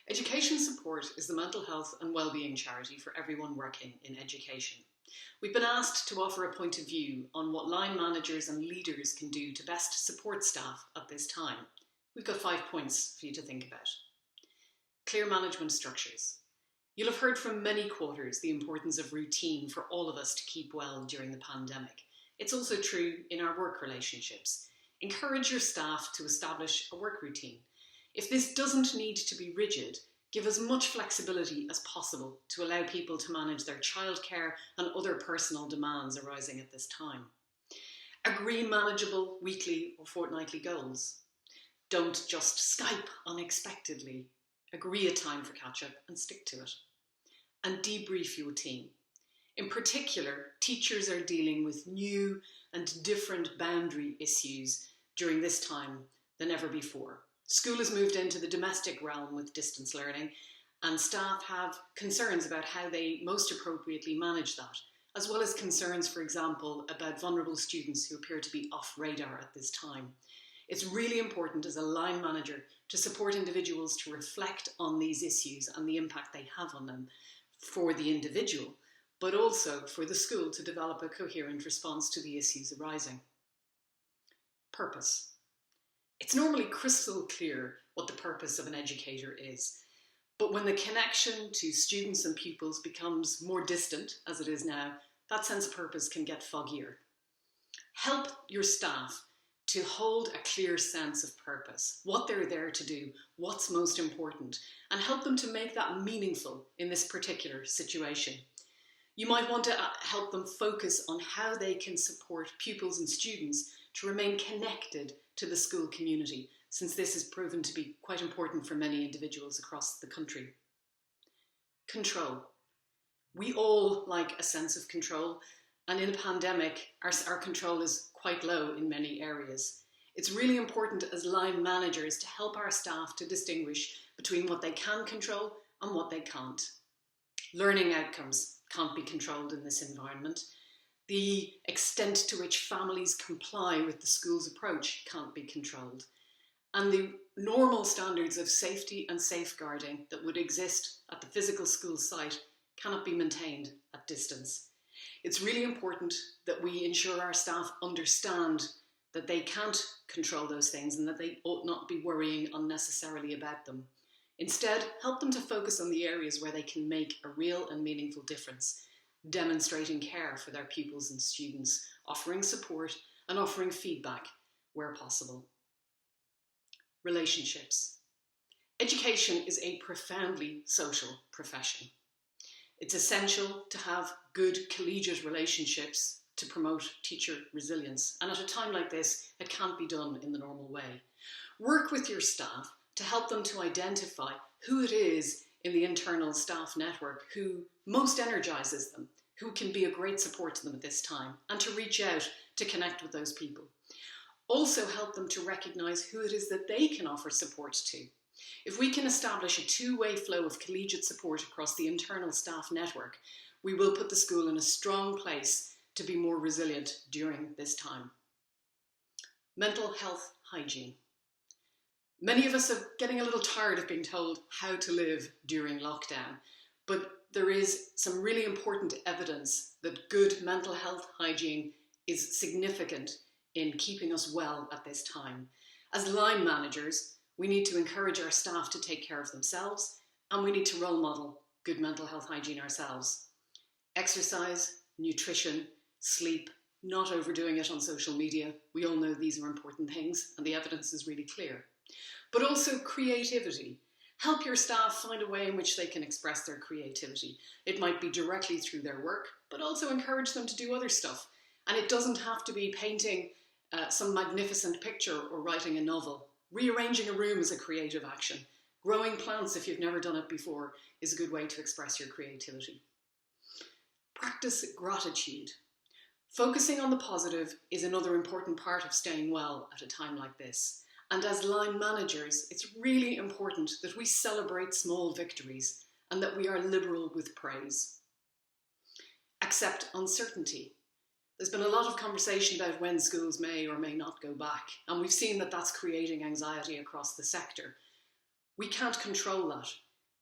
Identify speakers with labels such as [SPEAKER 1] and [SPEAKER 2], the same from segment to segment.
[SPEAKER 1] Education Support is the mental health and wellbeing charity for everyone working in education. We've been asked to offer a point of view on what line managers and leaders can do to best support staff at this time. We've got 5 points for you to think about. Clear management structures. You'll have heard from many quarters the importance of routine for all of us to keep well during the pandemic. It's also true in our work relationships. Encourage your staff to establish a work routine. If this doesn't need to be rigid, give as much flexibility as possible to allow people to manage their childcare and other personal demands arising at this time. Agree manageable weekly or fortnightly goals. Don't just Skype unexpectedly. Agree a time for catch-up and stick to it. And debrief your team. In particular, teachers are dealing with new and different boundary issues during this time than ever before. School has moved into the domestic realm with distance learning, and staff have concerns about how they most appropriately manage that, as well as concerns, for example, about vulnerable students who appear to be off radar at this time. It's really important as a line manager to support individuals to reflect on these issues and the impact they have on them for the individual, but also for the school to develop a coherent response to the issues arising. Purpose. It's normally crystal clear what the purpose of an educator is, but when the connection to students and pupils becomes more distant, as it is now, that sense of purpose can get foggier. Help your staff to hold a clear sense of purpose, what they're there to do, what's most important, and help them to make that meaningful in this particular situation. You might want to help them focus on how they can support pupils and students to remain connected to the school community, since this has proven to be quite important for many individuals across the country. Control. We all like a sense of control, and in a pandemic, our control is quite low in many areas. It's really important as line managers to help our staff to distinguish between what they can control and what they can't. Learning outcomes can't be controlled in this environment. The extent to which families comply with the school's approach can't be controlled. And the normal standards of safety and safeguarding that would exist at the physical school site cannot be maintained at distance. It's really important that we ensure our staff understand that they can't control those things and that they ought not be worrying unnecessarily about them. Instead, help them to focus on the areas where they can make a real and meaningful difference, demonstrating care for their pupils and students, offering support and offering feedback where possible. Relationships. Education is a profoundly social profession. It's essential to have good collegiate relationships to promote teacher resilience. And at a time like this, it can't be done in the normal way. Work with your staff to help them to identify who it is in the internal staff network who most energizes them, who can be a great support to them at this time, and to reach out to connect with those people. Also help them to recognize who it is that they can offer support to. If we can establish a two-way flow of collegiate support across the internal staff network, we will put the school in a strong place to be more resilient during this time. Mental health hygiene. Many of us are getting a little tired of being told how to live during lockdown, but there is some really important evidence that good mental health hygiene is significant in keeping us well at this time. As line managers, we need to encourage our staff to take care of themselves, and we need to role model good mental health hygiene ourselves. Exercise, nutrition, sleep, not overdoing it on social media. We all know these are important things, and the evidence is really clear. But also creativity. Help your staff find a way in which they can express their creativity. It might be directly through their work, but also encourage them to do other stuff. And it doesn't have to be painting some magnificent picture or writing a novel. Rearranging a room is a creative action. Growing plants, if you've never done it before, is a good way to express your creativity. Practice gratitude. Focusing on the positive is another important part of staying well at a time like this. And as line managers, it's really important that we celebrate small victories and that we are liberal with praise. Accept uncertainty. There's been a lot of conversation about when schools may or may not go back, and we've seen that that's creating anxiety across the sector. We can't control that,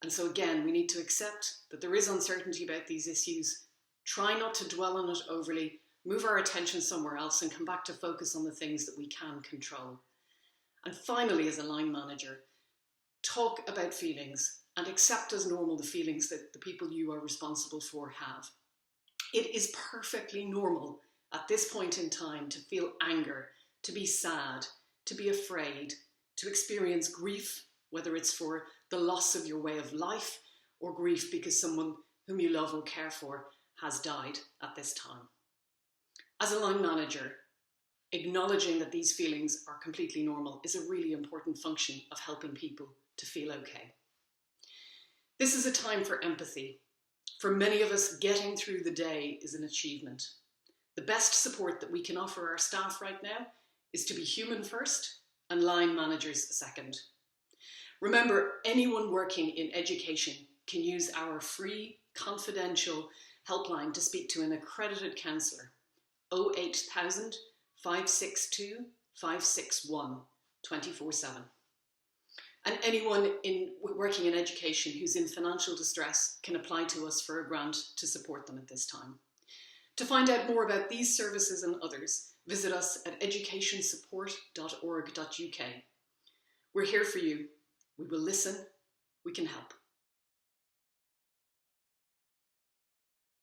[SPEAKER 1] And so again, we need to accept that there is uncertainty about these issues, try not to dwell on it overly, move our attention somewhere else and come back to focus on the things that we can control. And finally, as a line manager, talk about feelings and accept as normal the feelings that the people you are responsible for have. It is perfectly normal at this point in time to feel anger, to be sad, to be afraid, to experience grief, whether it's for the loss of your way of life or grief because someone whom you love or care for has died at this time. As a line manager, acknowledging that these feelings are completely normal is a really important function of helping people to feel okay. This is a time for empathy. For many of us, getting through the day is an achievement. The best support that we can offer our staff right now is to be human first and line managers second. Remember, anyone working in education can use our free, confidential helpline to speak to an accredited counsellor, 08000 562 561 24/7. And anyone working in education who's in financial distress can apply to us for a grant to support them at this time. To find out more about these services and others, visit us at educationsupport.org.uk. We're here for you. We will listen. We can help.